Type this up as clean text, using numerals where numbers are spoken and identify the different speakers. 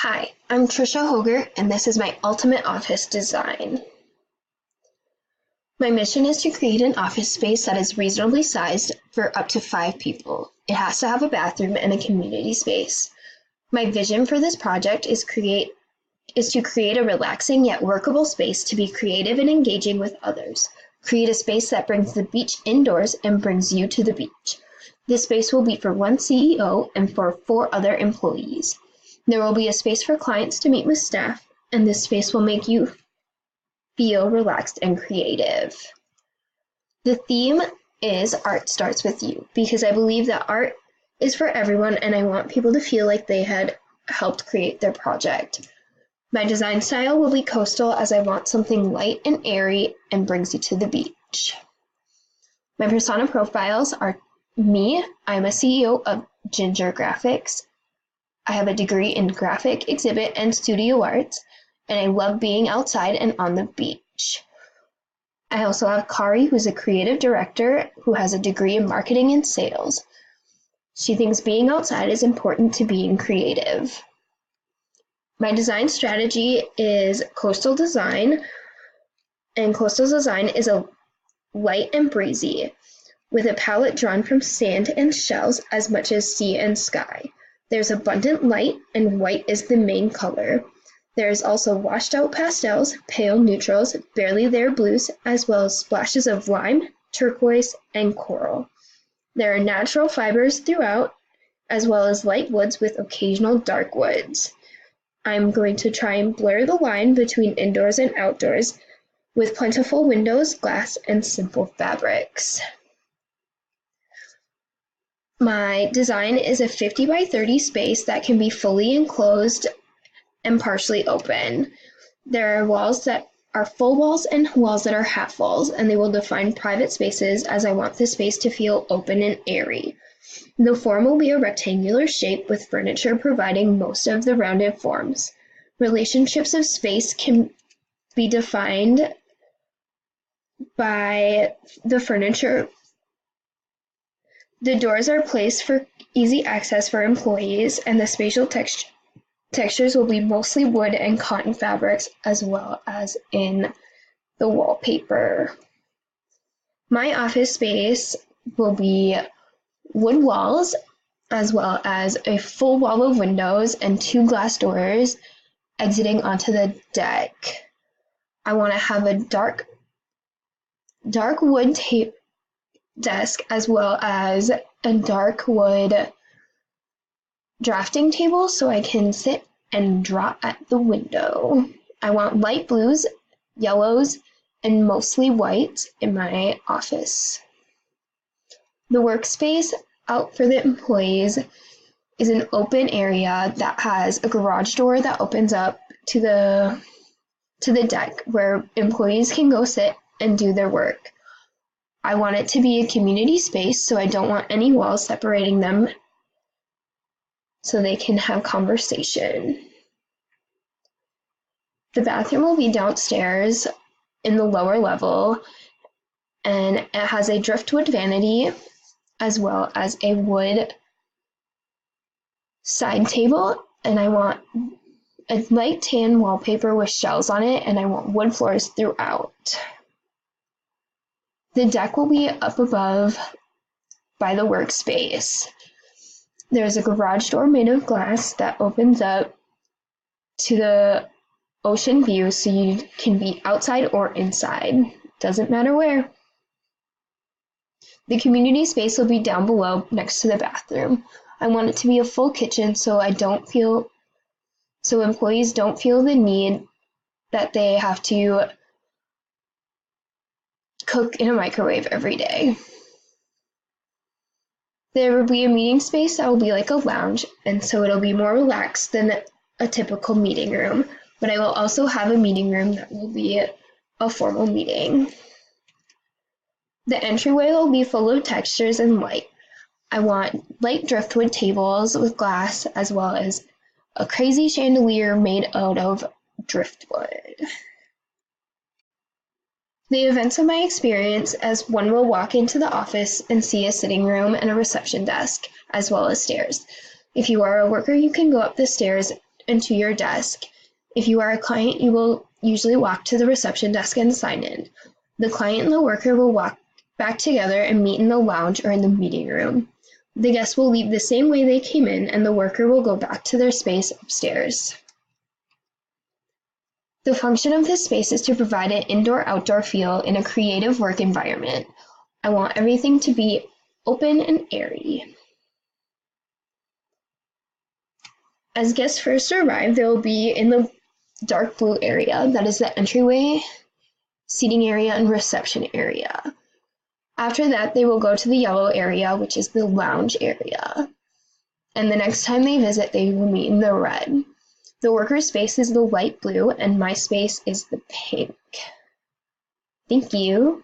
Speaker 1: Hi, I'm Trisha Hoeger, and this is my ultimate office design. My mission is to create an office space that is reasonably sized for up to 5 people. It has to have a bathroom and a community space. My vision for this project is to create a relaxing yet workable space to be creative and engaging with others. Create a space that brings the beach indoors and brings you to the beach. This space will be for one CEO and for 4 other employees. There will be a space for clients to meet with staff, and this space will make you feel relaxed and creative. The theme is Art Starts With You, because I believe that art is for everyone and I want people to feel like they had helped create their project. My design style will be coastal as I want something light and airy and brings you to the beach. My persona profiles are me. I'm a CEO of Ginger Graphics. I have a degree in graphic, exhibit, and studio arts, and I love being outside and on the beach. I also have Kari, who's a creative director who has a degree in marketing and sales. She thinks being outside is important to being creative. My design strategy is coastal design, and coastal design is a light and breezy, with a palette drawn from sand and shells as much as sea and sky. There's abundant light, and white is the main color. There is also washed out pastels, pale neutrals, barely there blues, as well as splashes of lime, turquoise, and coral. There are natural fibers throughout, as well as light woods with occasional dark woods. I'm going to try and blur the line between indoors and outdoors with plentiful windows, glass, and simple fabrics. My design is a 50 by 30 space that can be fully enclosed and partially open. There are walls that are full walls and walls that are half walls, and they will define private spaces as I want the space to feel open and airy. The form will be a rectangular shape with furniture providing most of the rounded forms. Relationships of space can be defined by the furniture. The doors are placed for easy access for employees, and the spatial textures will be mostly wood and cotton fabrics, as well as in the wallpaper. My office space will be wood walls, as well as a full wall of windows and 2 glass doors exiting onto the deck. I want to have a dark wood desk, as well as a dark wood drafting table so I can sit and draw at the window. I want light blues, yellows, and mostly white in my office. The workspace out for the employees is an open area that has a garage door that opens up to the deck where employees can go sit and do their work. I want it to be a community space, so I don't want any walls separating them so they can have conversation. The bathroom will be downstairs in the lower level, and it has a driftwood vanity as well as a wood side table, and I want a light tan wallpaper with shells on it, and I want wood floors throughout. The deck will be up above by the workspace. There's a garage door made of glass that opens up to the ocean view, so you can be outside or inside. Doesn't matter where. The community space will be down below next to the bathroom. I want it to be a full kitchen so employees don't feel the need that they have to cook in a microwave every day. There will be a meeting space that will be like a lounge, and so it'll be more relaxed than a typical meeting room, but I will also have a meeting room that will be a formal meeting. The entryway will be full of textures and light. I want light driftwood tables with glass, as well as a crazy chandelier made out of driftwood. The events of my experience as one will walk into the office and see a sitting room and a reception desk, as well as stairs. If you are a worker, you can go up the stairs and to your desk. If you are a client, you will usually walk to the reception desk and sign in. The client and the worker will walk back together and meet in the lounge or in the meeting room. The guests will leave the same way they came in, and the worker will go back to their space upstairs. The function of this space is to provide an indoor-outdoor feel in a creative work environment. I want everything to be open and airy. As guests first arrive, they will be in the dark blue area, that is the entryway, seating area, and reception area. After that, they will go to the yellow area, which is the lounge area. And the next time they visit, they will meet in the red. The worker's space is the light blue, and my space is the pink. Thank you.